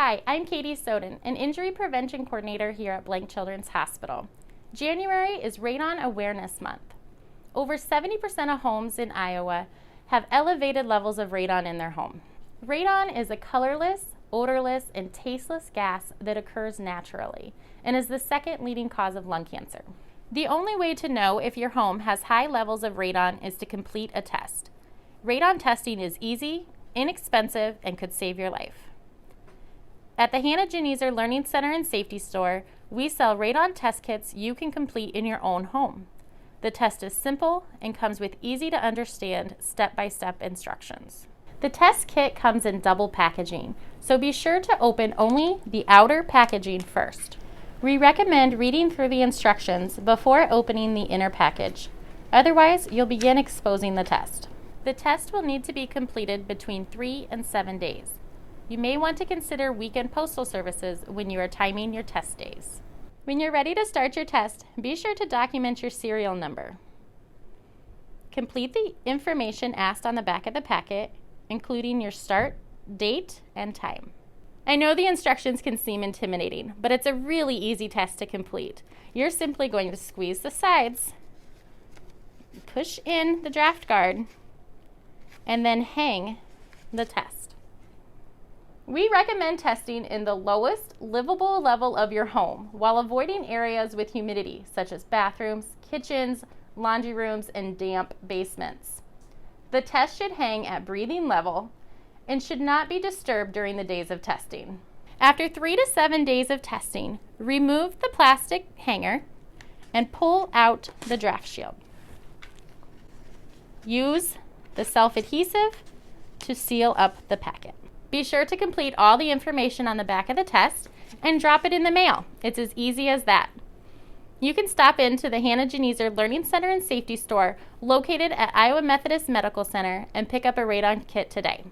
Hi, I'm Katie Soden, an injury prevention coordinator here at Blank Children's Hospital. January is Radon Awareness Month. Over 70% of homes in Iowa have elevated levels of radon in their home. Radon is a colorless, odorless, and tasteless gas that occurs naturally and is the second leading cause of lung cancer. The only way to know if your home has high levels of radon is to complete a test. Radon testing is easy, inexpensive, and could save your life. At the Hannah Geneser Learning Center and Safety Store, we sell radon test kits you can complete in your own home. The test is simple and comes with easy-to-understand step-by-step instructions. The test kit comes in double packaging, so be sure to open only the outer packaging first. We recommend reading through the instructions before opening the inner package. Otherwise, you'll begin exposing the test. The test will need to be completed between 3 and 7 days. You may want to consider weekend postal services when you are timing your test days. When you're ready to start your test, be sure to document your serial number. Complete the information asked on the back of the packet, including your start, date, and time. I know the instructions can seem intimidating, but it's a really easy test to complete. You're simply going to squeeze the sides, push in the draft guard, and then hang the test. We recommend testing in the lowest livable level of your home while avoiding areas with humidity, such as bathrooms, kitchens, laundry rooms, and damp basements. The test should hang at breathing level and should not be disturbed during the days of testing. After 3 to 7 days of testing, remove the plastic hanger and pull out the draft shield. Use the self-adhesive to seal up the packet. Be sure to complete all the information on the back of the test and drop it in the mail. It's as easy as that. You can stop into the Hannah Geneser Learning Center and Safety Store located at Iowa Methodist Medical Center and pick up a radon kit today.